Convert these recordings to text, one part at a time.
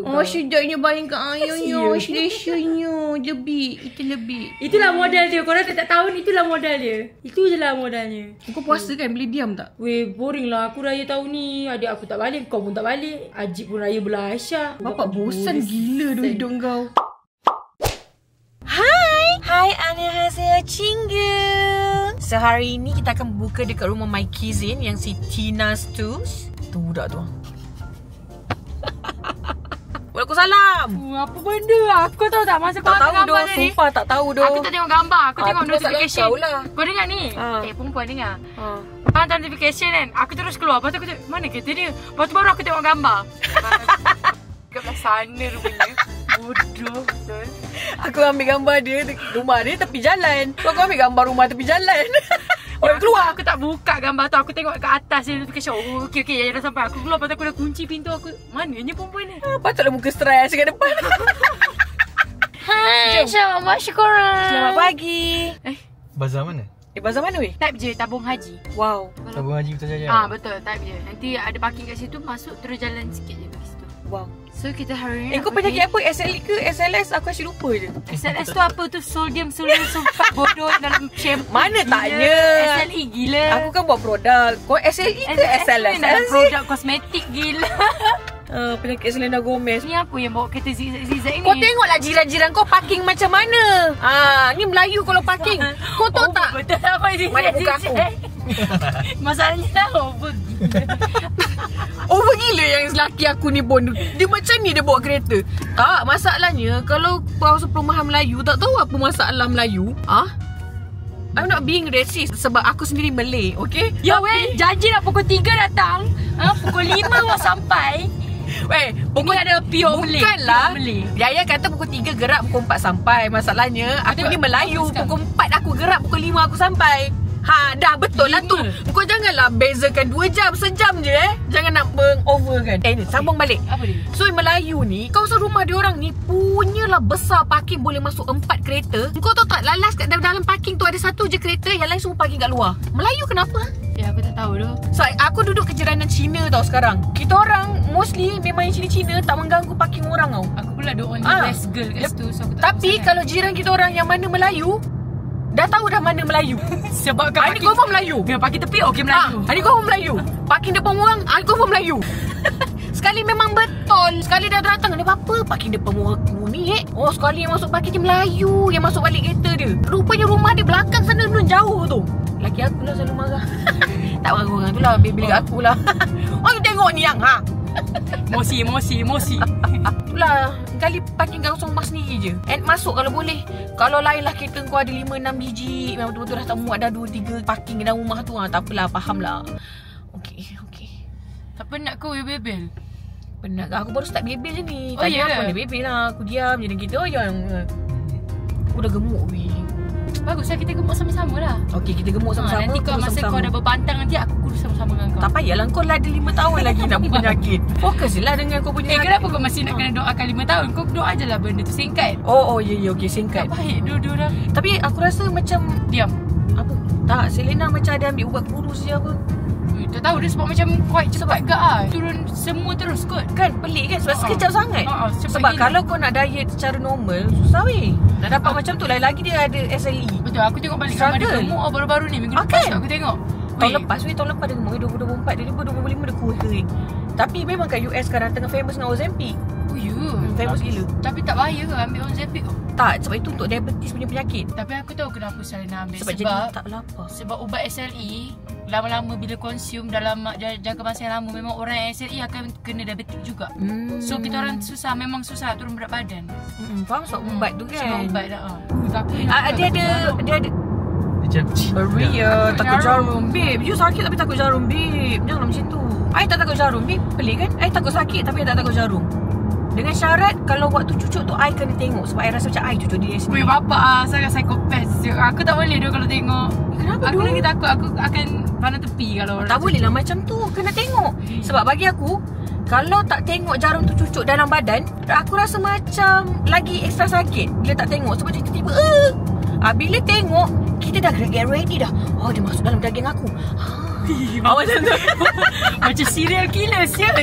Oh, sedapnya bayangkan ayahnya. Selesanya. Lebih. Itu lebih. Itulah modal dia. Korang tak tahu ni, itulah modal dia. Itu je lah modalnya. Kau puasa kan? Boleh diam tak? Weh, boring lah. Aku raya tahun ni. Adik aku tak balik. Kau pun tak balik. Ajib pun raya belah Aisyah. Bapak bosan gila tu hidung kau. Hai, annyeonghaseyo cinggu. So hari ini kita akan buka dekat rumah my cousin yang si Tina Stus. Tu budak tu. Waalaikumsalam. Apa benda? Aku tahu tak masa kau Tak tahu gambar doh, tadi? sumpah tak tahu doh. Aku tak tengok gambar. Aku tengok tu masalah notification. kau lah. Kau dengar ni? Perempuan dengar. Hantar notification kan. Aku terus keluar. Lepas tu aku tengok, mana kereta dia? Lepas tu baru aku tengok gambar. Kat belah sana rupanya. Bodoh betul. Aku ambil gambar dia rumah dia tepi jalan. So aku ambil gambar rumah tepi jalan. Orang keluar. Aku tak buka gambar tu. Aku tengok kat atas dia notification. Oh okey ya dah sampai. Aku keluar. Lepas tu aku dah kunci pintu aku. Mananya perempuan ni? Patutlah muka stres kat depan. Hai, selamat syukuran. Selamat pagi. Bazar mana? Bazar mana weh? Type je tabung haji. Wow. Tabung Haji Putrajaya. Betul, type je. Nanti ada parking kat situ, masuk terus jalan sikit je pergi situ. Wow. So kita hari ni Kau penyakit apa? SLE ke SLS? Aku asyik lupa je. SLS tu apa tu? Sodium sulfat bodoh dalam shampoo. Mana gila. tanya? SLE gila. Aku kan buat produk. Kau SLE ke SLS? dalam produk kosmetik gila. Penyakit Selena Gomez. Ni aku yang bawa kereta zigzag ni. Kau tengoklah jiran-jiran kau parking macam mana. Ni Melayu kalau parking. Kau tahu tak? Betul apa ni? Mana buka aku? Masalahnya dah over. Over gila yang lelaki aku ni pun. Dia macam ni dia bawa kereta. Tak, masalahnya kalau kawasan perumahan Melayu, tak tahu apa masalah Melayu. I'm not being racist sebab aku sendiri Malay, okay? Ya weh, janji dah pukul 3 datang. Pukul 5 awak sampai. Weh, pukul ini ada pure Malay. Bukanlah. Malay. Yaya kata pukul 3 gerak, pukul 4 sampai. Masalahnya aku ni Melayu. Pukul 4 aku gerak, pukul 5 aku sampai. Dah betul lah tu. Kau janganlah bezakan 2 jam, sejam je Jangan nak over kan. Ni sambung balik. Apa dia? So Melayu ni, kawasan rumah dia orang ni punyalah besar parking, boleh masuk 4 kereta. Kau tahu tak, lalas kat dalam parking tu ada satu je kereta, yang lain semua parking kat luar. Melayu kenapa? Ya aku tak tahu tu. So aku duduk kejiranan Cina tau sekarang. Kita orang mostly memang yang Cina-Cina tak mengganggu parking orang tau. Aku pula duduk only West girl kat situ, so aku tak Tapi kalau jiran kita orang yang mana Melayu, dah tahu dah mana Melayu. sebab kau Ini confirm Melayu. Dia parking tepi okey Melayu. Ini confirm Melayu. Parking depan orang, confirm Melayu. Sekali memang betul. Sekali dah datang, ada apa-apa parking depan rumah aku ni sekali yang masuk parking dia Melayu, yang masuk balik kereta dia. Rupanya rumah dia belakang sana belum jauh tu. Laki aku lah selalu marah. Tak marah orang tu lah, bilik aku lah. You tengok ni yang Emosi. Itulah, kali parking kat kosong rumah sendiri je. And masuk kalau boleh. Kalau lain lah kereta kau ada 5-6 biji, memang betul-betul dah tak muat dah 2-3 parking dalam rumah tu. Tak apalah, faham lah. Okay. Tak penat kau bebel? Penat aku baru start bebel je ni. Oh, Tadi ya? aku boleh bebel lah. Aku diam je dan kita aku dah gemuk weh. Baguslah kita gemuk sama-sama lah. Okay, kita gemuk sama-sama. Nanti kau masa kau dah berbantang, nanti aku kurus sama-sama dengan kau. Tak payahlah, kau lah ada 5 tahun lagi nak penyakit. Fokus je lah dengan kau punya kenapa kau masih nak kena doakan 5 tahun? Kau doa je lah benda tu singkat. Ya, okay, singkat. Tak baik dua-dua dah. Tapi aku rasa macam Diam. apa? Tak, Selena macam ada ambil ubat kurus je apa. Tak tahu dia sebab macam quite cepat gak turun semua terus kot. Kan pelik kan, sebab sekejap sangat. Sebab gila. kalau kau nak diet secara normal, susah weh. Nak dapat macam tu, lain lagi dia ada SLE. Betul, aku tengok balik gambar dia gemuk baru-baru ni. Minggu lepas aku tengok. Tahun lepas dia gemuk. 2024 dia 2025 dia kurus. Tapi memang kat US sekarang tengah famous dengan Ozempic. Oh ya. Famous gila. Tapi tak bahaya ke ambil Ozempic tu? Tak, sebab itu untuk diabetes punya penyakit. Tapi aku tahu kenapa Selena ambil. Sebab jadi tak lapar. Sebab ubat SLE lama-lama bila konsum dalam jangka masa yang lama, memang orang yang SLE akan kena diabetes juga. So kita orang memang susah turun berat badan. Faham sebab ubat tu kan. Sebab ubat dah. Dia ada Maria takut jarum. Babe, you sakit tapi takut jarum, babe. Janganlah macam tu. I tak takut jarum, babe. Pelik kan? I takut sakit tapi I tak takut jarum. Dengan syarat kalau waktu cucuk tu I kena tengok, sebab I rasa macam I cucuk diri sendiri. Weh bapak sangat psikopat. Aku tak boleh dia kalau tengok. Kenapa aku lagi takut aku akan pandang tepi kalau orang tak boleh lah macam tu. Kena tengok. Sebab bagi aku, kalau tak tengok jarum tu cucuk dalam badan, aku rasa macam lagi ekstra sakit bila tak tengok. Sebab dia tiba-tiba bila tengok, kita dah get ready dah. Dia masuk dalam daging aku. Macam tu. Macam serial killer sial.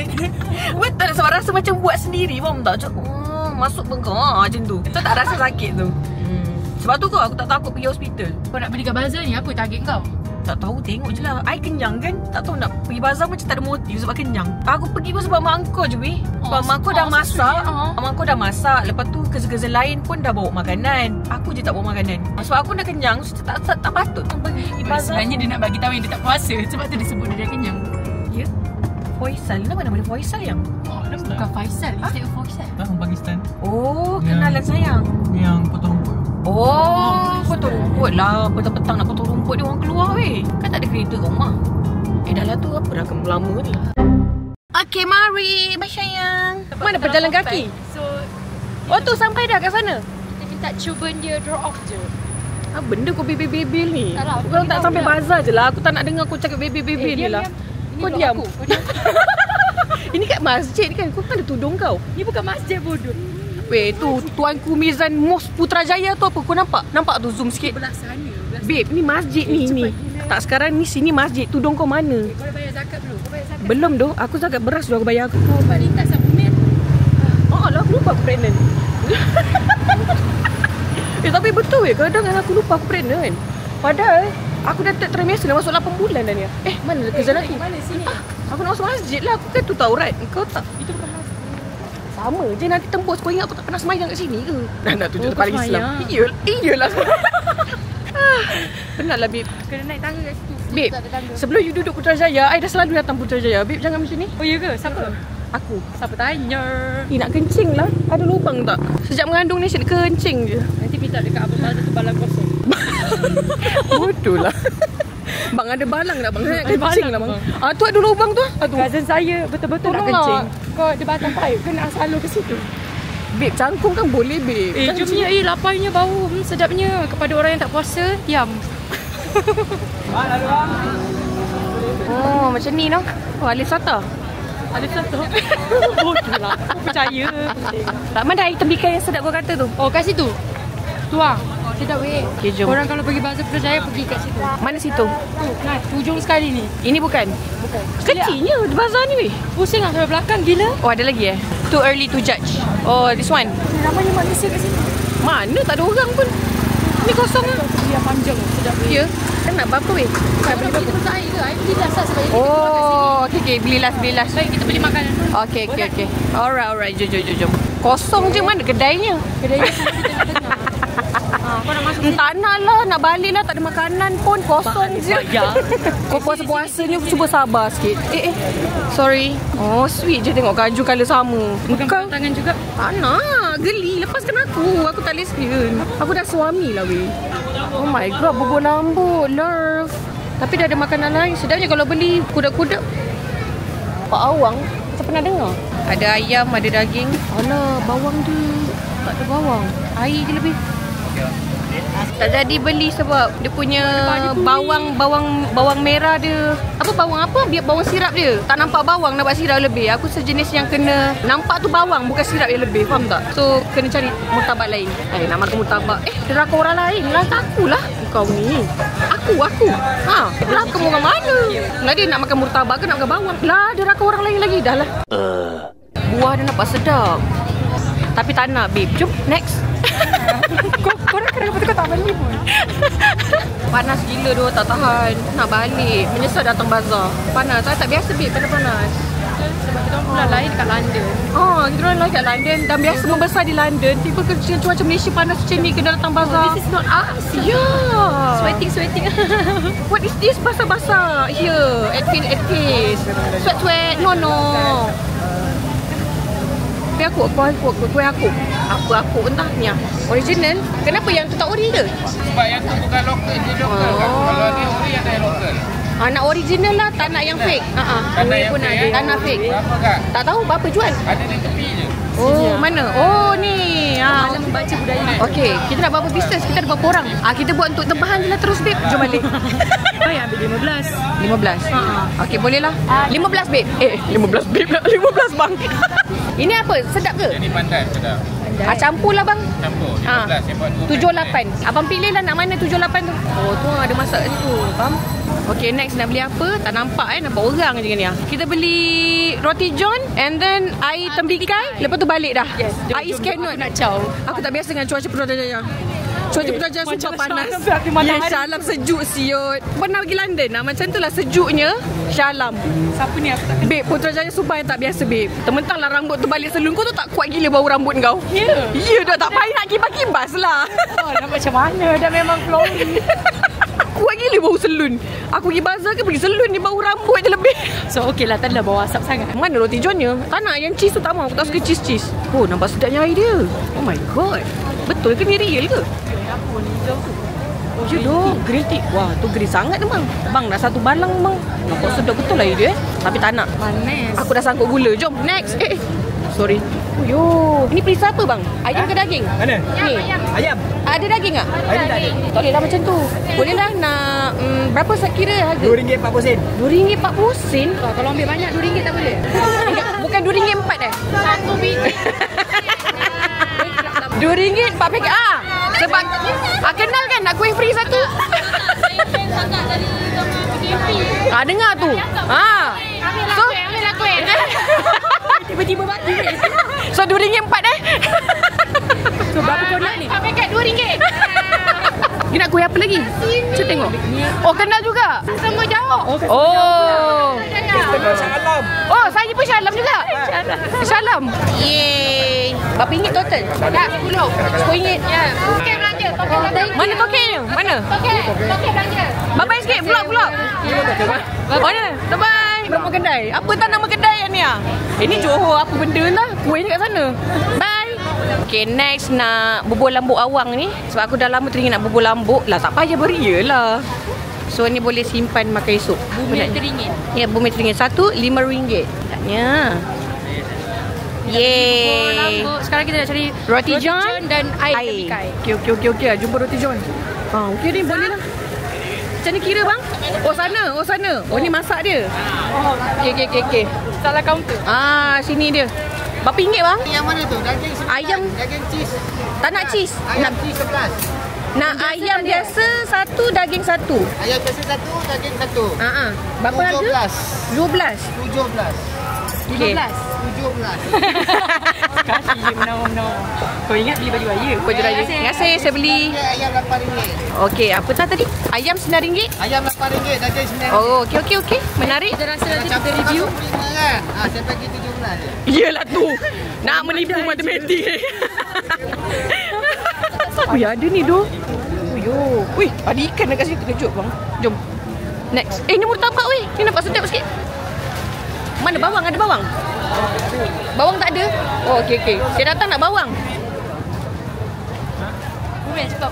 Betul, sebab rasa macam buat sendiri. Faham tak? Macam masuk bengkak macam tu. Tu tak rasa sakit tu. Sebab tu aku tak takut pergi hospital. Kau nak beli kat bazar ni, apa target kau? Tak tahu, tengok je lah. I kenyang kan. Tak tahu nak pergi bazar macam tak ada motif sebab kenyang. Aku pergi pun sebab mak angkau je weh. Sebab mak angkau dah masak. Mak angkau dah masak. Lepas tu kerja-kerja lain pun dah bawa makanan. Aku je tak bawa makanan. Sebab aku dah kenyang, so tak patut pergi bazar. Sebenarnya dia nak bagi tahu yang dia tak puasa. Sebab tu dia sebut dia dah kenyang. Ya? Faisal. Nama dia Faisal yang? Bukan Faisal. Instead of Faisal. Orang Pakistan. Oh, kenalan sayang. Yang potong rumput. Oh, potong rumput lah. Petang-petang nak potong rumput dia orang keluar weh. Kan tak ada kereta kat rumah. Dah lah tu apa dah lama ni. Okay, mari Abang sayang. Mana berjalan kaki? So, Oh tu sampai dah kat sana. kita minta cuba dia draw off je. Benda kau bebel-bebel ni. Tak lah, Kau tak aku sampai tahu bazar je lah. Aku tak nak dengar kau cakap bebel-bebel ni lah. Kau diam. Ini kat masjid kan. Kau kan ada tudung kau. Ni bukan masjid bodoh. Weh tu Tuanku Mizan Mos Putrajaya tu apa? Kau nampak? Nampak tu zoom sikit. Belah sana. Babe, ni masjid ni. Tak sekarang ni sini masjid. Tudung kau mana? Kau dah bayar zakat belum? Kau bayar zakat? Belum doh. Aku zakat beras dah aku bayar aku. Kau balik tak supplement? Oh lah, aku lupa aku pregnant. Tapi betul kadang aku lupa aku pregnant. Padahal aku dah third trimester dah masuk 8 bulan dah ni. Mana kerja lagi? Mana sini? Aku nak masuk masjid lah. Aku kan tu taurat. Kau tak? Itu bukan masjid. Sama je nanti tembus. Kau ingat aku tak pernah semayang kat sini ke? Nak tunjuk kau paling Islam. semayang. Iyalah. Penatlah babe. Kena naik tangga kat situ. Babe, Tak ada tangga. sebelum you duduk Putrajaya, I dah selalu datang Putrajaya. Babe, jangan macam ni. Oh ya ke? Siapa? Aku. Siapa tanya? Nak kencing lah. Ada lubang tak? Sejak mengandung ni asyik kencing je. Nanti minta dekat Abang Bazar tu balang kosong. Bodoh lah. Bang ada balang tak bang? Saya nak Ada kencing balang, lah bang. Tu ada lubang tu. Tu. Cousin saya betul-betul nak Tolonglah. kencing. Kau ada batang pipe ke nak salur ke situ? Babe, cangkung kan boleh babe. Jomnya laparnya bau. Sedapnya. Kepada orang yang tak puasa, diam. Oh, macam ni noh. Oh, Alif Sata. Ada satu. Bodoh lah. Aku percaya. Tak mana item ikan yang sedap kau kata tu? Oh, kat situ. Tuang. Sedap weh. Okay, jom. Korang kalau pergi Bazar Putrajaya pergi kat situ. Mana situ? Tu, nah, hujung sekali ni. Ini bukan? Bukan. Kecilnya bazar ni weh. Pusing lah sampai belakang gila. Oh, ada lagi Too early to judge. Oh, this one. Ramainya manusia kat situ. Mana tak ada orang pun. Ni kosong lah. Dia panjang. Sedap weh. Ya. Kan nak berapa weh? Kau beli berapa? Kita air ke? Air beli lah sebab ini. Oh, okay. Beli last. Baik, kita beli makanan dulu. Okay. Alright. Jom. Kosong je, mana kedainya? Kedai sana di tengah-tengah. Kau nak masuk Tak nak lah, nak balik lah. Tak ada makanan pun, kosong je. Ya. Kau puasa-puasa ni cuba sabar sikit. Sorry. Oh, sweet je tengok baju colour sama. Bukan tangan juga. Tak nak, geli. Lepaskan aku. Aku tak lesbian. Aku dah suami lah weh. Oh my god, bubur lambut, love. Tapi dah ada makanan lain. Sedapnya kalau beli kuda-kuda. Pak Awang, saya pernah dengar. Ada ayam, ada daging. Alah, bawang dia tak ada bawang. Air je lebih. Tak jadi beli sebab dia punya bawang merah dia. Bawang apa? Biar bawang sirap dia. Tak nampak bawang, nampak sirap lebih. Aku sejenis yang kena nampak tu bawang, bukan sirap yang lebih. Faham tak? So kena cari murtabak lain. Nak makan murtabak. Derakah orang lain lah. Tak akulah. Kau ni. Aku. Derakah orang mana? Lah dia nak makan murtabak ke nak makan bawang? Lah derakah orang lain lagi. Dah lah. Buah dia nampak sedap. Tapi tak nak babe. Jom next. Korang kenapa tu kau tak balik pun? Panas gila tu, tak tahan. Nak balik. Menyesal datang bazar. Panas. Saya tak biasa babe panas. Sebab kita orang pulang lain kat London. Kita orang lain kat London. Dan biasa membesar di London. Tiba ke cuaca Malaysia panas macam ni kena datang bazar. This is not us. Yeah. Sweating. What is this? Basah-basah. Here. At face. Sweat. No. Tapi kuih aku entah ni original. Kenapa yang tu tak ori ke? Sebab yang tu bukan lokal, dia lokal kan. Kalau dia ori ada yang lokal. Nak original lah, tak nak yang fake. Tak nak yang fake. Tak nak fake. Berapa kak? Tak tahu berapa jual. Ada di tepi je. Oh, mana? Oh, ni. Malam membaca budaya. Okey, kita nak berapa business? Kita ada berapa orang? Kita buat untuk tebahan je lah terus, babe. Jom balik. Baik, ambil 15. 15? Okey, boleh lah. 15, babe. 15, babe lah. 15, bang. Ini apa? Sedap ke? Ini pandai sedap. Campur lah bang. Campur 15 saya buat 7-8. Abang pilih lah nak mana 7-8 tu. Oh tu ada masak kat situ. Faham? Okay, next nak beli apa? Tak nampak nampak orang je ni. Kita beli roti john and then air tembikai. Lepas tu balik dah. Yes. Air scanut. Aku nak caw. Aku tak biasa dengan cuaca Putrajaya. Cuaca Putrajaya super panas. Ya, Shah Alam sejuk siut. Pernah pergi London lah. Macam tu lah sejuknya Shah Alam. Siapa ni aku tak Babe, Putrajaya super yang tak biasa babe. Tementang lah rambut tu balik salon. Kau tu tak kuat gila bau rambut kau. Ya? Ya dah tak payah nak kibas-kibas lah. Oh, nampak macam mana? Dah memang flowy. Kuat gila bau salon. Aku pergi bazar ke pergi salon ni bau rambut je lebih. So okey lah, tak adalah bau asap sangat. Mana roti johnnya? Tak nak yang cheese tu tak mau. Aku tak suka cheese. Oh, nampak sedapnya air dia. Oh my god. Betul ke ni real ke? Apa ni hijau tu? Oh, ya doh. Green tea. Wah, tu green sangat tu bang. Bang dah satu balang bang. Nampak sedap betul air dia Tapi tak nak. Panas. Aku dah sangkut gula. Jom next. Sorry. Oh yo, ini perisa apa bang? Ayam ke daging? Mana? Ni. Ayam. Ada daging tak? Ayam tak ada. Tak boleh lah macam tu. Boleh lah nak berapa sekira harga? RM2.40. RM2.40? Kalau ambil banyak RM2 tak boleh? Bukan RM2.4 Satu biji. RM2 4 paket. Sebab kenal kan nak kuih free satu. Saya fan sangat dari PKP. Dengar tu. So Ambil aku. tiba-tiba bagi. So RM2.4 So berapa kau nak ni? Paket RM2. You nak kuih apa lagi? Cuba tengok. Oh kenal juga. Semua jauh. Oh. Shah Alam. Oh saya pun Shah Alam juga. Shah Alam. Yeay. Berapa ringgit total? Tak, 10. RM10. Ya. Token belanja. Token belanja. Mana tokennya? Mana? Token belanja. Bye-bye sikit. Vlog. Mana? Bye-bye. Nama kedai. Apa tak nama kedai ni Ini Johor apa benda lah. Kuih kat sana. Bye. Okay, next nak bubur lambuk awang ni. Sebab aku dah lama teringin nak bubur lambuk. Lah tak payah beria lah. So ni boleh simpan makan esok. Bumi teringin. Ya, bumi teringin. Satu RM5. Taknya. Yeay. Sekarang kita nak cari Roti john dan air tembikai. Okey. Jumpa roti john. Okey ni boleh lah. Macam ni kira bang? Oh sana. Oh ni masak dia. Okey. Salah kaunter. Sini dia. Berapa ringgit bang? Yang mana tu? Daging 9. Ayam. Daging cheese. Tak nak cheese. Ayam cheese 11. Nak ayam biasa satu, daging satu. Ayam biasa 1, daging 1. Berapa harga? 12. 17. Okey. 17. Kasih je menawar-menawar. Kau ingat beli baju raya? Baju raya. Terima kasih saya beli. Ayam RM8. Okey, apa tadi? Ayam RM9. Ayam RM8, daging RM9. Oh, okey. Menarik. Kita rasa nanti Macam kita review. kan? Saya bagi 17 je. Yelah tu. Nak menipu matematik. Oh ya ada ni doh. Wih, ada ikan dekat situ. Kejut bang. Jom. Next. Ni murtabak weh. Ni nampak sedap sikit. Mana bawang? Ada bawang? Bawang tak ada? Oh okey. Saya datang nak bawang. Bumi cakap.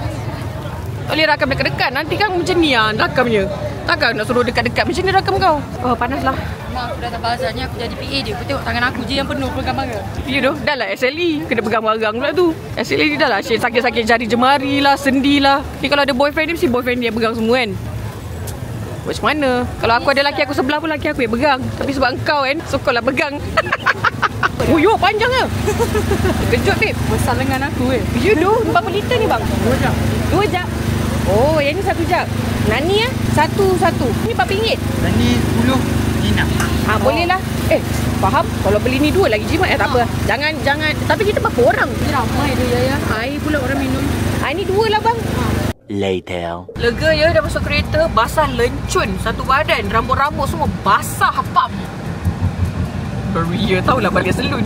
Tak boleh rakam dekat-dekat. Nanti kan macam ni rakamnya. Takkan nak suruh dekat-dekat macam ni rakam kau. Oh panas lah. Mak aku datang bazar ni aku jadi PA dia. Aku tengok tangan aku je yang penuh pegang barang. Ya doh, dah lah SLE. Kena pegang barang pula tu. SLE ni dah lah asyik sakit-sakit jari jemari lah, sendi lah. Ni kalau ada boyfriend ni mesti boyfriend dia pegang semua kan. Macam mana? Kalau aku ada laki aku sebelah pun laki aku yang pegang. Tapi sebab engkau kan, so kau lah pegang. Oh yo, panjang ke? Kejut babe. Besar lengan aku Ya doh, berapa liter ni bang? 2 jam. 2 jam. Oh, yang ni 1 jam. Nani satu. Ni berapa ringgit? Ini 10. Ini 6. Boleh lah. Faham? Kalau beli ni 2 lagi jimat tak apa. Jangan. Tapi kita berapa orang? Ramai dia ya. Air pula orang minum. Ni 2 lah bang. Later. Lega ya dah masuk kereta. Basah lencun satu badan. Rambut-rambut semua basah pam. Beria tahulah balik salon.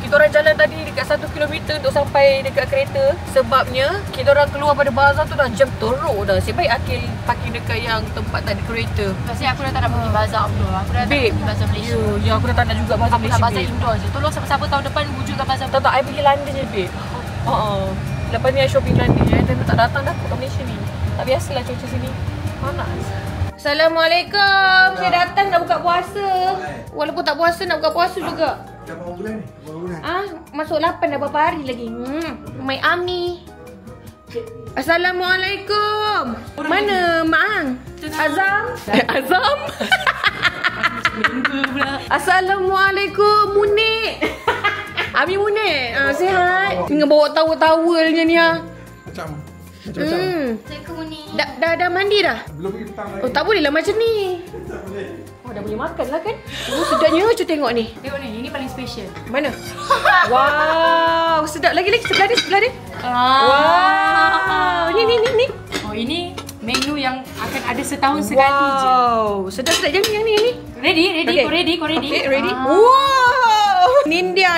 Kita orang jalan tadi dekat 1 kilometer untuk sampai dekat kereta. Sebabnya kita orang keluar pada bazar tu dah jam teruk dah. Sebab baik Akil parking dekat yang tempat tak ada kereta. Rasanya aku dah tak nak pergi bazar outdoor. Aku dah tak nak pergi bazar Malaysia. Ya aku dah tak nak juga bazar Aku Malaysia. nak bazar indoor je. Tolong siapa-siapa tahun depan wujudkan bazar. Tak, I pergi London je babe. Lepas ni I shopping London. Dan tak datang dah kat Malaysia ni. Tak biasalah cuaca sini. Panas. Assalamualaikum. Saya datang nak buka puasa. Walaupun tak puasa nak buka puasa juga. Dah berapa bulan ni? Berapa bulan? Masuk 8 dah berapa hari lagi. My Ami. Assalamualaikum. Mana Mak Ang? Azam? Azam? Member pula. Assalamualaikum Munik. Ami Munik. Sihat. Dengan bawa towel-towelnya ni ha. Macam Assalamualaikum ni. Dah mandi dah? belum pergi petang lagi. Oh, tak boleh lah macam ni. Tak boleh. Oh, dah boleh makan lah kan? Oh, sedapnya. Cuba tengok ni. Tengok ni, ini paling special. Mana? Wow, sedap lagi. Sebelah dia. Wow. Ni. Oh, ini menu yang akan ada setahun sekali je. Wow, sedap yang ni. Ready? Okay. Kau ready? Okay, ready. Wow. Nindia.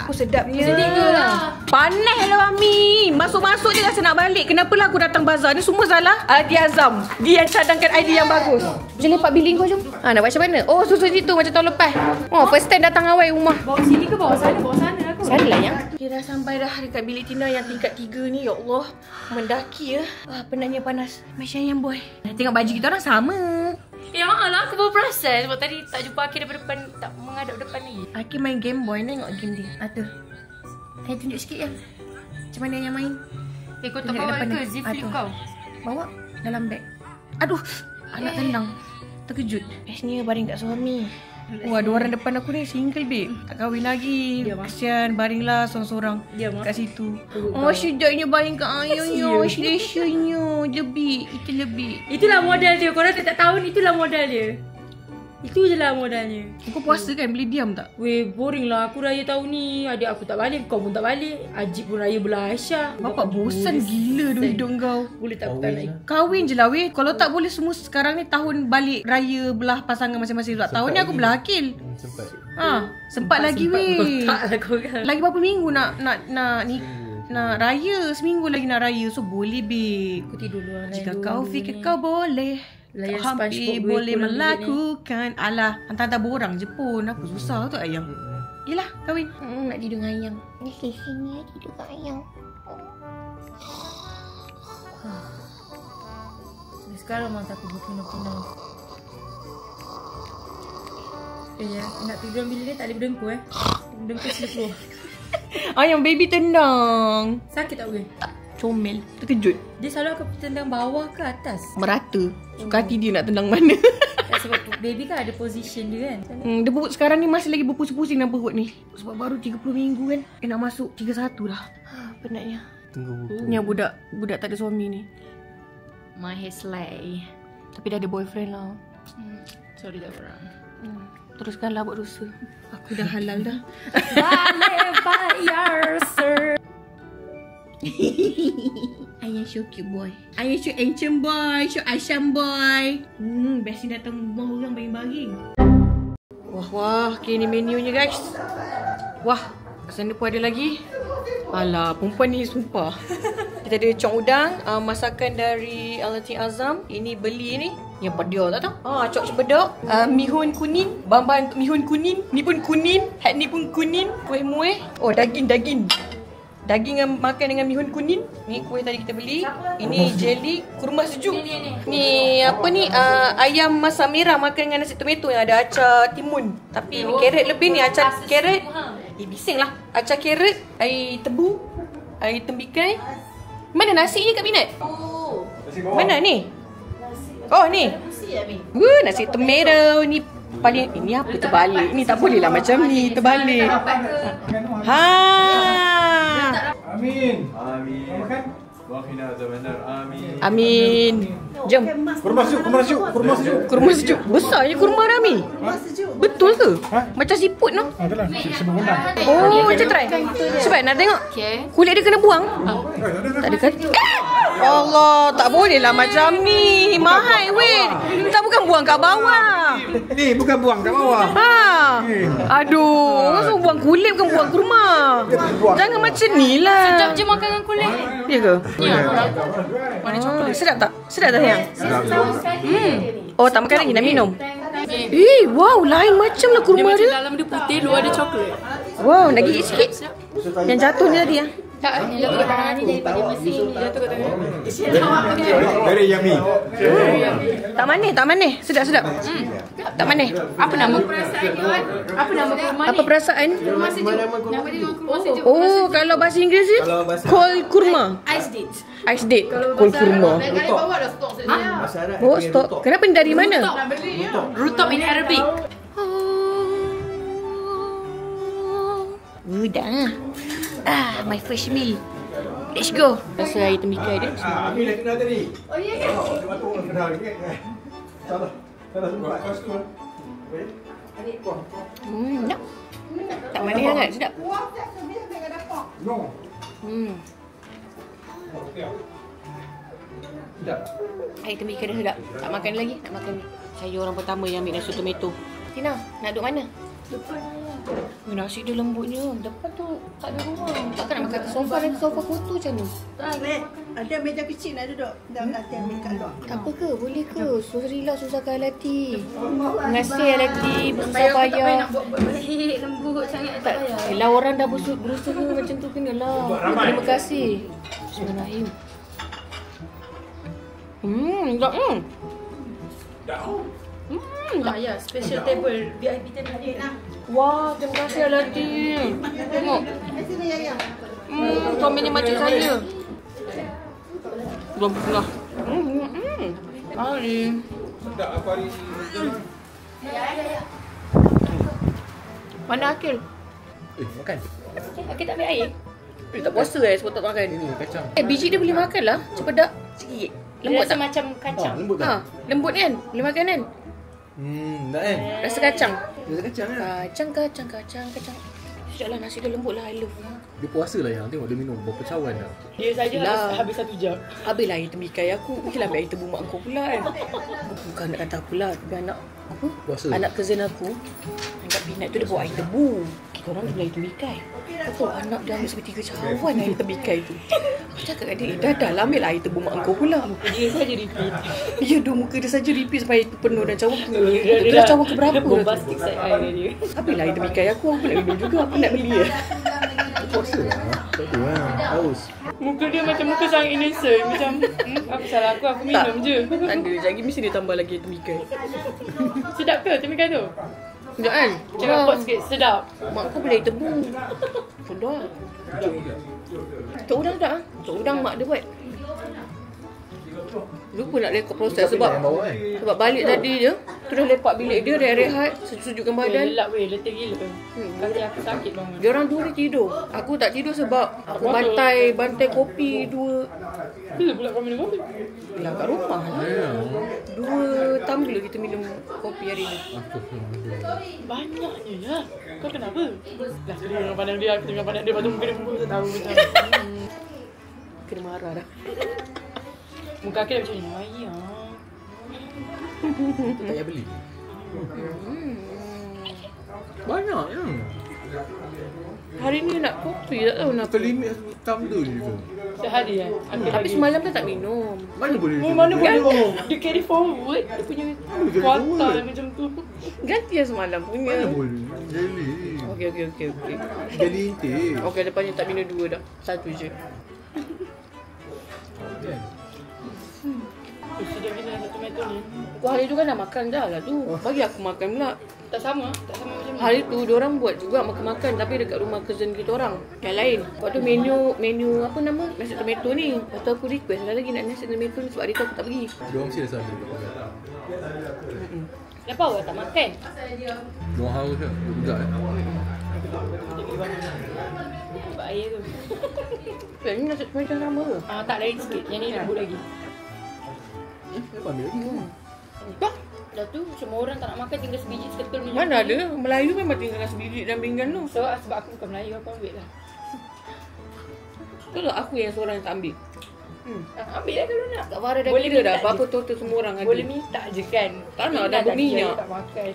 Oh, sedapnya. Sedih ke lah? Panas lah Mami. Masuk-masuk je rasa nak balik. Kenapalah aku datang bazar ni? Semua salah Adi Azam. Dia yang cadangkan idea yang bagus. Jom lepak bilik kau jom. Nak buat macam mana? Oh, susu situ macam tahun lepas. Oh, first time datang awal rumah. Bawa sini ke bawa sana? Bawa sana aku. Sana lah yang. Dia dah sampai dah dekat bilik Tina yang tingkat 3 ni. Ya Allah. Mendaki ya. Wah, penatnya panas. Macam yang boy. Tengok baju kita orang sama. Ya malah aku baru perasan sebab tadi tak jumpa Aki daripada depan, tak menghadap depan lagi. Aki main Game Boy. Tengok game dia. Ada. Saya tunjuk sikit ya. Macam mana yang main? Kau tak Tunjuk bawa depan ke dia. zip flip kau? Bawa dalam beg. Aduh, anak tendang. Terkejut. Bestnya baring kat suami. Wah, 2 orang depan aku ni single babe. Tak kahwin lagi. Kesian baringlah seorang-seorang kat situ. Oh, sedapnya baring kat ayahnya. Selesanya. Lebih. Itulah modal dia. Korang tak tahu ni, itulah modal dia. Itu je lah modalnya. Kau puasa kan? Boleh diam tak? Weh, boring lah. Aku raya tahun ni. Adik aku tak balik. Kau pun tak balik. Ajib pun raya belah Aisyah. Bapak bosan gila dulu hidup kau. Boleh tak aku tak naik? Kahwin je lah weh. Kalau tak boleh semua sekarang ni tahun balik raya belah pasangan masing-masing. Tahun ni aku belah akil. Sempat lagi weh. Tak lah kau kan. Lagi berapa minggu nak raya. Seminggu lagi nak raya. So boleh babe. Aku tidur dulu lah. Jika kau fikir kau boleh, Layan kau hampir SpongeBob boleh kurang melakukan. Alah, hantar-hantar borang je pun. Apa susah tu ayang. Yelah, kahwin. Nak tidur dengan ayang. Ni sini tidur kat ayang. Sekarang mata aku berpunang-punang. Ya, nak tidur bilik dia tak boleh berdengku Berdengku seluruh. Ayang baby tendang. Sakit tak boleh? Comel. Terkejut. Dia selalu akan tendang bawah ke atas. Merata. Suka hati dia nak tendang mana. Sebab baby kan ada position dia kan. Dia perut sekarang ni masih lagi berpusing-pusing dalam perut ni. Sebab baru 30 minggu kan. Nak masuk 31 dah. Penatnya. Ni yang budak tak ada suami ni. My hair slay. Tapi dah ada boyfriend lah. Sorry tak korang. Teruskanlah buat dosa. Aku dah halal dah. Balik bayar sir. Ayah so cute boy. Ayah so handsome boy. So asam boy. Best ni datang rumah orang baring-baring. Wah. Okay, ni menunya guys. Wah, sana pun ada lagi. Alah, perempuan ni sumpah. Kita ada cok udang, masakan dari Alati Azam. Ini beli ni. Yang pedas tak tahu. Cok cempedak. Mihun kuning. Bahan-bahan untuk mihun kuning. Ni pun kuning. Hat ni pun kuning. Kuih muih. Oh, daging. Daging yang makan dengan mihun kuning. Ni kuih tadi kita beli. Ini jelly kurma sejuk. Ni apa ni? Ayam masak merah makan dengan nasi tomato yang ada acar timun. Tapi ni carrot lebih ni. Acar carrot. Bising lah. Acar carrot. Air tebu. Air tembikai. Mana nasinya Kak Binat? Mana ni? Oh ni. Nasi tomato. Ni paling. Ini apa terbalik? Ni tak boleh lah macam ni. Terbalik. Amin. Makan? Amin. Jom. Kurma sejuk. Besarnya kurma Rami. Betul ke? Macam siput no? Itulah. Sebab undang. Oh, macam try. Sebab nak tengok. Kulit dia kena buang. Tak ada kan? Allah, tak boleh lah macam ni. Mahal weh. Tak bukan buang kat bawah. Ni bukan buang kat bawah. Aduh, orang buang kulit bukan buang kurma. Jangan macam ni lah. Sedap je makan dengan kulit. Ya ke? Mana coklat? Sedap tak? Sedap tak sayang? Oh, tak makan lagi, nak minum. Wow, lain macam lah kurma dia. Dalam dia putih, luar dia coklat. Wow, nak gigit sikit. Yang jatuh ni tadi Tak, ni jatuh kat tangan ni daripada mesin ni. Jatuh kat tangan. Very yummy. Tak manis. Sedap. Tak manis. Apa nama kurma ni? Apa perasaan? Kurma sejuk. Nama dia kurma sejuk. Oh, kalau bahasa Inggeris ni cold kurma. Ice dates. Ice date. Cold kurma. Bawa dah stok sedia. Bawa stok. Kenapa ni dari mana? Rooftop in Arabic. Udah. My first meal. Let's go. Rasa air temikai dia. Amin dah kenal tadi. Oh ya ke? Salah sempat. Nak. Tak manis sangat, sedap. No. Air temikai dia sedap. Tak makan lagi, nak makan ni. Saya orang pertama yang ambil nasi tomato. Tina, nak duduk mana? Depan. Nasi dia lembutnya. Depan tu tak ada ruang. Takkan nak makan kat sofa, nanti sofa kotor macam ni. Mek, ada meja kecil nak duduk. Dah nanti ambil kat luar. Apa ke? Boleh ke? Surilah susahkan Alati. Mengasih Alati. Besar payah. Buat balik lembut sangat tak payah. Yelah orang dah berusaha macam tu kenalah. Terima kasih. Bismillahirrahmanirrahim. Sedap. Ya, special table VIP table. Wah, terima kasih Alati. Tengok. Suami ni macam saya. Belum pernah. Ali. Mana Akil? Makan. Akil tak ambil air? Tak puasa sebab tak makan. Ini kacang. Biji dia boleh makan lah. Cepedak sikit. Lembut tak? Macam kacang. Lembut tak? Lembut kan? Boleh makan kan? Tak kan? Rasa kacang. Rasa kacang kan? Kacang. Sekejaplah nasi dia lembut lah. I love. Dia puasa lah yang tengok dia minum berapa cawan dah. Dia saja habis 1 jam. Habislah air temikai aku. Mungkinlah ambil air tebu mak kau pula kan. Bukan nak kata apalah. Tapi anak apa? Puasa. Anak cousin aku angkat peanut tu dia bawa air tebu. Kita orang dia beli air temikai. Kau tahu anak dia ambil sampai 3 cawan air temikai tu. Aku cakap kat dia, dah lah ambil lah air tebu mak kau pula. Dia saja repeat. Ya, muka dia saja repeat sampai air tu penuh dan cawan tu. Dia dah cawan keberapa dah tu. Bombastic side eye dia. Habislah air temikai aku nak minum juga. Aku nak beli ya. Puasa lah. Tak tu lah. Haus. Muka dia macam muka sangat innocent. Macam, apa salah aku minum je. Tak ada, sekejap lagi mesti dia tambah lagi air temikai. Sedap ke temikai tu? Sekejap kan? Jangan pot sikit, sedap. Mak aku beli air tebu. Sedap. Cok udang tak? Cok udang mak dia buat. Lupa nak rekod proses sebab balik tadi je terus lepak bilik dia rehat-rehat, sejukkan badan. Lelap weh, letih gila. Kaki aku sakit banget. Dia orang dua dia tidur. Aku tak tidur sebab aku bantai kopi 2. Bila pula kau minum kopi? Bila kat rumah lah. 2 tumbler kita minum kopi hari ni. Banyaknya lah. Kau kenapa? Dah sekali dengan pandang dia, aku tengah pandang dia, lepas tu muka dia pun tahu macam Kena marah dah. muka aku dah macam ni. Ayah. Tak payah beli. Banyak ya. Hari ni nak kopi tak tahu nak. Terlimit tumbler je tu. Sehari kan? Tapi semalam dia tak minum. Mana boleh? Mana boleh? Dia carry forward. Dia punya kuota macam tu. Ganti yang semalam punya. Mana boleh? Jelly. Okey. Jelly intik. Okey, depannya tak minum 2 dah. 1 je. Sudah kena satu tomato ni. Aku hari tu kan dah makan dah lah tu. Bagi aku makan pula. Tak sama macam ni. Hari tu diorang buat juga makan-makan tapi dekat rumah cousin kita orang. Yang lain. Lepas tu menu apa nama? Nasi tomato ni. Lepas tu aku request lah lagi nak nasi tomato ni sebab hari tu aku tak pergi. Dia mesti dah sama. Kenapa awak tak makan? Dia haus ke? Budak Sebab air tu. Ni nasi tomato sama ke? Tak, lain sikit. Yang ni lembut lagi. Kenapa ambil lagi? Dah tu semua orang tak nak makan, tinggal sebiji seketul macam Mana ni. ada? Melayu memang tinggal nasi biji dalam pinggan tu. Sebab aku bukan Melayu, aku ambil lah. Tu lah aku yang seorang yang tak ambil. Ambil lah kalau nak. Kak Farah dah Boleh kira dah minta berapa je. total semua orang ada. Boleh minta je kan. Tak nak, Minta dah tadi berminyak. dia tak makan.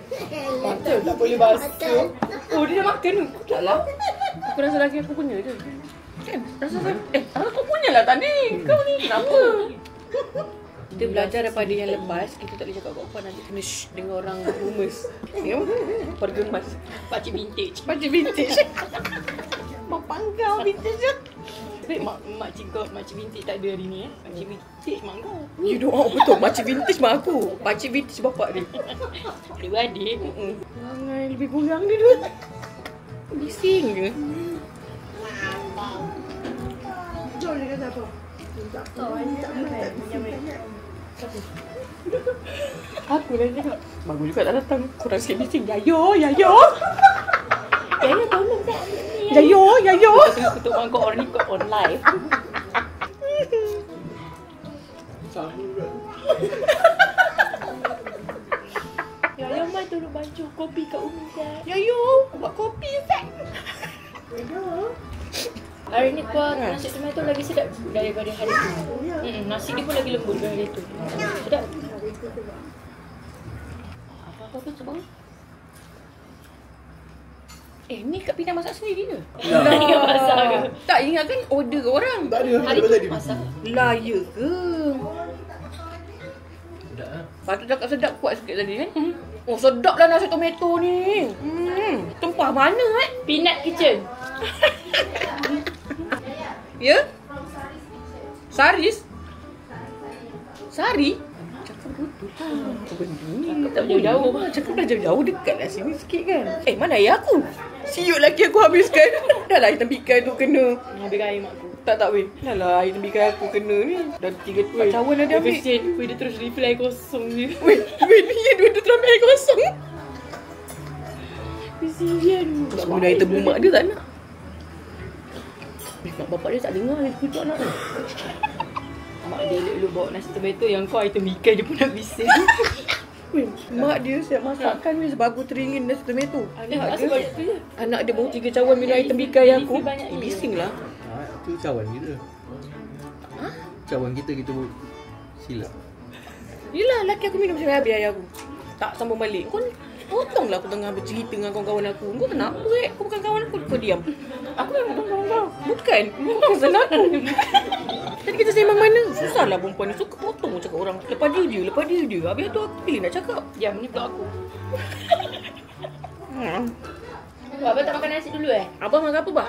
Betul tak boleh basuh. Oh, dia dah makan tu. Tak lah. Aku rasa lagi aku punya je. Kan? Rasa aku punya lah tadi. Kau ni kenapa? Kita belajar daripada yang lepas. Kita tak boleh cakap apa-apa. Nanti kena shh dengan orang rumus. Ya? Pergemas. Pakcik vintage. Macam vintage. Mapangkau vintage je. Tapi makcik vintage tak ada hari ni Makcik vintage mak kau. You doa betul. Makcik vintage mak aku. Makcik vintage bapak dia. Adik-adik. Jangan lebih kurang dia dua. Bising je. Jom dia kata apa? Tak tahu. Tak Aku dah cakap. Bagus juga tak datang. Korang sikit bising. Yayo. Yayo tolong tak. Yayo. Untuk mak kau orang ni kau on live. Ya, Mai turun baju kopi kat Umi Zat. Yayo. Buat kopi Zat. Hari ni kuah nasi tomato lagi sedap daripada hari tu. Nasi dia pun lagi lembut daripada hari tu. Sedap. Apa sebab? Ni Kak Pina masak sendiri ke? Ingat masak ke? Tak ingat kan order ke orang. Tak ada. Hari tu masak. Lah ya ke? Patut cakap sedap kuat sikit tadi kan? Oh sedap lah nasi tomato ni. Tempah mana Peanut Kitchen. Ya? Saris? Sari? Cakap betul lah. Apa benda ni? Tak jauh-jauh. Cakap dah jauh-jauh dekat lah sini sikit kan. Mana ayah aku? Siut lagi aku habiskan. Dah lah air tembikai tu kena. Habiskan air mak aku. Tak weh. Dah lah air tembikai aku kena ni. Dah 3-4 cawan dah dia ambil. Kesian. Weh dia terus refill air kosong je. Weh ni dua-dua terus ambil air kosong. Kesian. Semua dah air tebu mak dia tak nak. Mak bapak dia tak dengar dia kutuk anak tu. Mak dia elok-elok bawa nasi tomato yang kau air tembikai je pun nak bising. Weh, mak dia siap masakkan weh sebagus teringin nasi tomato. Anak dia banyak tu je. Anak dia baru 3 cawan minum air tembikai aku. banyak je. Bising lah. Tu cawan kita. Cawan kita silap. Yelah, laki aku minum sampai habis ayah aku. Tak sambung balik. Kau potonglah aku tengah bercerita dengan kawan-kawan aku. Kau kenapa Kau bukan kawan aku, kau diam. Aku memang bukan kawan kau. Bukan pasal aku. Tadi kita sembang mana? Susahlah perempuan ni suka potong cakap orang. Lepas dia. Habis tu aku pilih nak cakap. Diam ni pula aku. Abang tak makan nasi dulu Abang makan apa bah?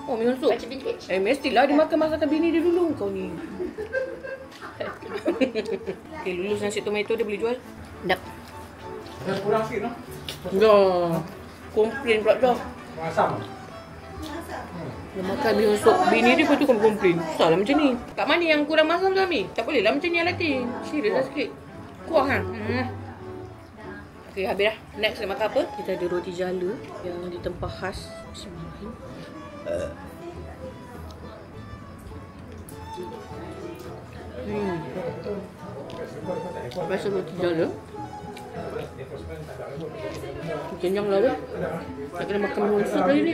Oh, minum sup. Makcik vintage. Mestilah dia makan masakan bini dia dulu. Kau ni. Okay, lulus nasi tomato dia boleh jual? Dap. Kurang sikit noh. Dah. Komplain pula dah. Masam. Dia makan minum sup. Bini dia lepas tu komplain. Susahlah macam ni. Kat mana yang kurang masam tu Ami? Tak boleh lah macam ni Alati. Serius lah sikit. Kuah kan? Okay, habis dah. Next nak makan apa? Kita ada roti jala yang ditempah khas. Bismillahirrahmanirrahim. Rasa roti jala. Kenyang lah tu. Tak kena makan minum sup lagi ni.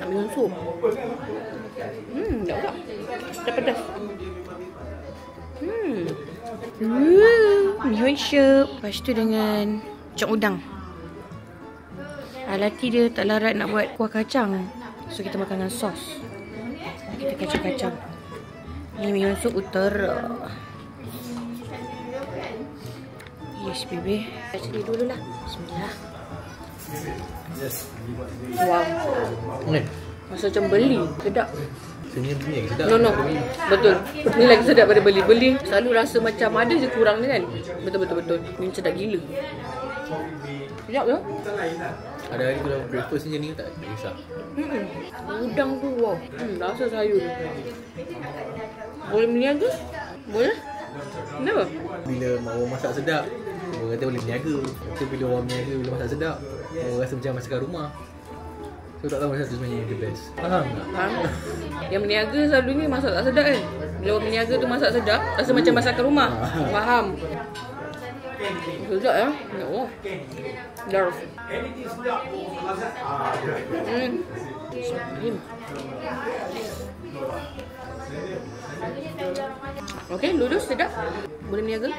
Minum sup. Tak pula. Dah pedas. Minum sup. Lepas tu dengan cok udang. Alati dia tak larat nak buat kuah kacang. So kita makan dengan sos. Kita kacang-kacang. Ni minum sup utara. Yes baby. Baca dia dulu lah. Bismillah. Wow. Masa macam beli. Sedap. Senyum lagi sedap. No. Betul. Ni lagi sedap daripada beli. Beli selalu rasa macam ada je kurang ni kan. Betul. Ni sedap gila. Sedap ke? Ada hari kalau breakfast macam ni tak kisah. Udang tu wow. Rasa sayur. Boleh meniaga? Boleh? Kenapa? Bila orang masak sedap, orang kata boleh berniaga. Tapi bila orang berniaga bila masak sedap, orang rasa macam masakan rumah. So tak tahu mana satu sebenarnya the best. Faham tak? Faham? Yang berniaga selalunya masak tak sedap kan? Bila orang berniaga tu masak sedap, rasa macam masakan rumah. Faham? Sedap ya? Ya Allah. Darf. Okey, lulus sedap. Boleh berniaga.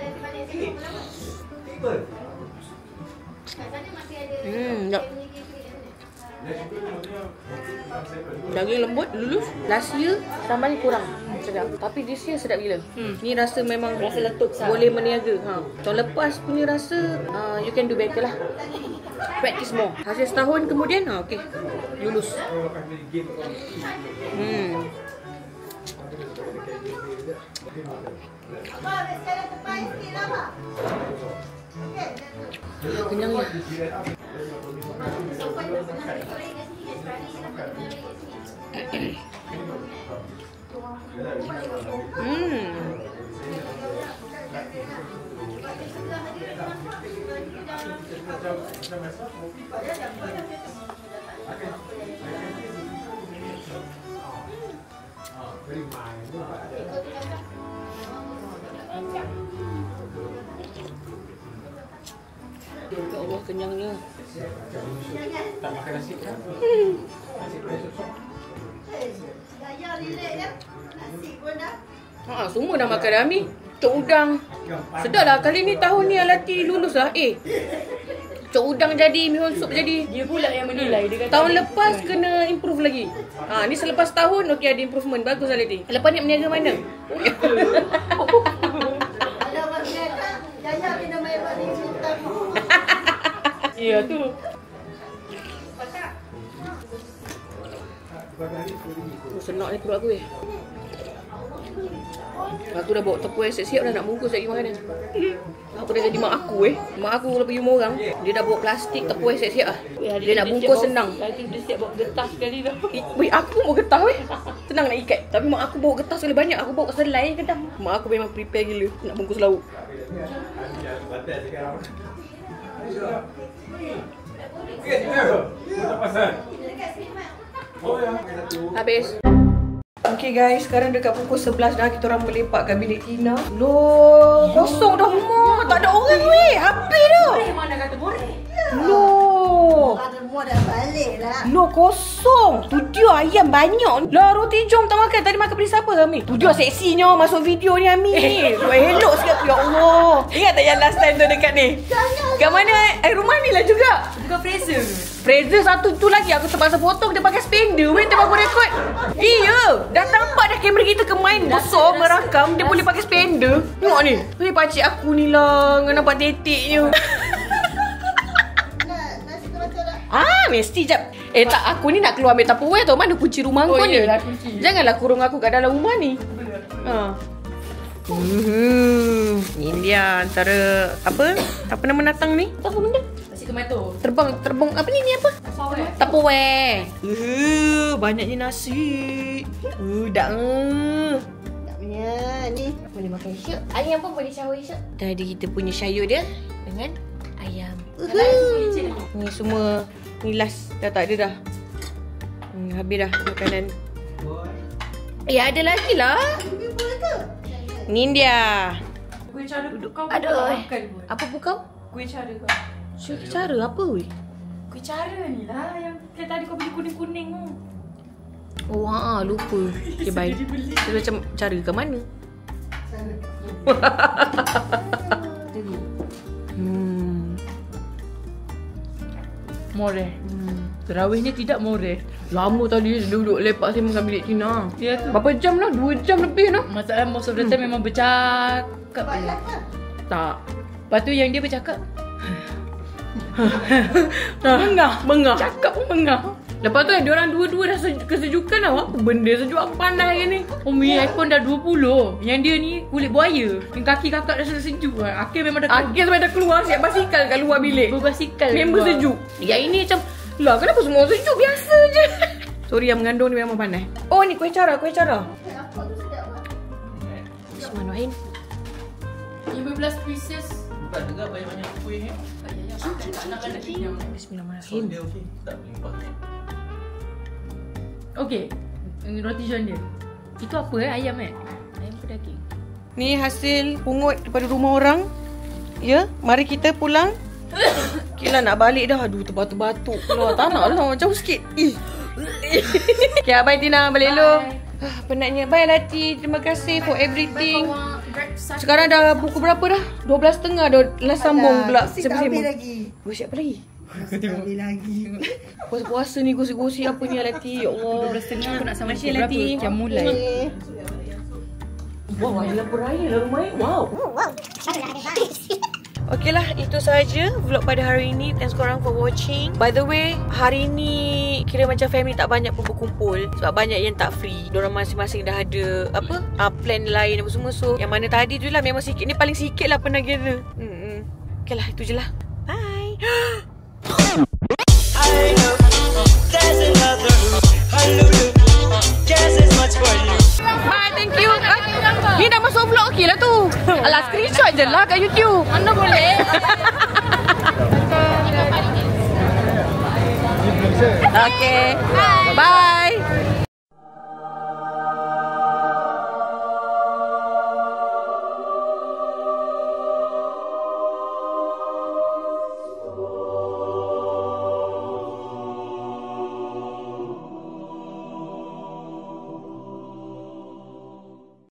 Sedap. Daging lembut, lulus. Nasi tambah ni kurang. Sedap. Tapi this year sedap gila. Ni rasa memang Rasa letup sah. boleh meniaga. Tahun lepas punya rasa you can do better lah. Practice more. Hasil setahun kemudian okey. Lulus. Kenyang lah. Ya Allah, kenyangnya. Tak makan nasi kan? Daya relax ya. Nasi pun dah. Semua dah makan dah, Mi. Cok udang. Sedap lah. Kali ni tahun ni Alati lulus lah. Cok udang jadi, mi hon soup jadi. Dia pula yang menilai. Dia kata Tahun lepas kena improve lagi. Ni selepas tahun okey ada improvement. Bagus Alati. Lepas ni meniaga mana? Ada orang berniaga, Daya kena main balik sultan. Ya tu. Senang ni perut aku Aku dah bawa tepung siap-siap dah nak bungkus lagi makanan. Aku dah jadi mak aku Mak aku kalau pergi rumah orang, dia dah bawa plastik tepung siap-siap lah. Dia nak bungkus senang. Nanti dia siap bawa getah sekali dah. Aku pun bawa getah senang nak ikat. Tapi mak aku bawa getah sekali banyak. Aku bawa selai getah. Mak aku memang prepare gila nak bungkus lauk. Habis. Okay guys, sekarang dekat pukul 11 dah kita orang melepak kat bilik Tina. Loh, kosong dah rumah. Tak ada orang Habis dah. Mana kata boleh? Loh. Ada semua dah balik lah. Loh, kosong. Studio ayam banyak. Lah, roti jom tak makan. Tadi makan beli siapa, Ami? Studio seksinya masuk video ni, Ami. Elok sikit. Ya Allah. Ingat tak yang last time tu dekat ni? Kat mana? Rumah ni lah juga. Bukan Fraser. Fraser satu tu lagi. Aku terpaksa potong. Dia pakai spender. Weh, tengok aku rekod. Iya. Dah nampak dah kamera kita kemain besar merakam. Dia boleh pakai spender. Tengok ni. Weh, pakcik aku ni lah. Nampak tetiknya. Nasi tu macam dah. Mesti jap. Tak, aku ni nak keluar ambil Tupperware tau. Mana kunci rumah kau ni? Iyalah, kunci. Janganlah kurung aku kat dalam rumah ni. Ni dia antara apa nama datang ni? Apa benda? Nasi tomato. Terbang apa ni apa? Tupperware. Tupperware. Banyaknya nasi. Dak. Tak punya ni. Boleh makan syuk. Ayam pun boleh cawe syuk. Tadi kita punya sayur dia dengan ayam. Licin. Ni semua ni last dah tak ada dah. Habis dah makanan. Ada lagi lah. Ni dia. Kuih cara kau Aduh. makan pun. Apa pun kau? Kuih cara kau. Cara apa weh? Kuih cara ni lah yang tadi kau beli kuning-kuning tu. Oh, lupa. Okay, bye. Dia macam cara ke mana? More. Terawihnya tidak more. Lama tadi duduk lepak saya dengan bilik Tina. Ya tu. Berapa jam lah? 2 jam lebih lah. Masalah most of the time memang bercakap je. Tak. Lepas tu yang dia bercakap. Mengah. Cakap pun mengah. Lepas tu diorang dua-dua dah kesejukan lah. Apa benda sejuk aku panas ke ni? Umi iPhone dah 20. Yang dia ni kulit buaya. Yang kaki kakak dah sejuk lah. Akhir memang dah Akhir sampai dah keluar siap basikal kat luar bilik. berbasikal. Member keluar. sejuk. Yang ini macam, lah kenapa semua sejuk? Biasa je. Sorry, yang mengandung ni memang panas. Oh, ni kuih cara. Bismillahirrahmanirrahim. 15 pieces. Tak dengar banyak-banyak kuih ni. Bismillahirrahmanirrahim. Dia okey. Tak melimpah. Okey. Roti john dia. Itu apa ayam Ayam ke daging? Ni hasil pungut daripada rumah orang. Ya, mari kita pulang. Kira nak balik dah. Aduh, terbatuk-batuk keluar. Tak nak lah, jauh sikit. Okay, bye Tina, balik dulu. Penatnya. Bye Lati, terima kasih for everything. Sekarang dah pukul berapa dah? 12.30 dah. Last sambung pula. Gosip tak habis lagi. Gosip apa lagi? Gosip tak habis lagi. Puasa-puasa ni gosip-gosip apa ni Lati? Ya Allah. 12.30 aku nak sama Masih pukul Lati. berapa? Jam mulai. Okay. Wow, ada lampu raya lah rumah ni. Wow. Okey lah, itu sahaja vlog pada hari ini. Thanks korang for watching. By the way, hari ni kira macam family tak banyak pun berkumpul sebab banyak yang tak free. Diorang masing-masing dah ada plan lain apa semua. So yang mana tadi tu lah memang sikit. Ni paling sikit lah pernah kira. Okey lah, itu je lah. Bye. Bye, thank you. Ni dah masuk vlog okey lah tu. Alah, screenshot je lah kat YouTube. Mana boleh? Okay. Bye.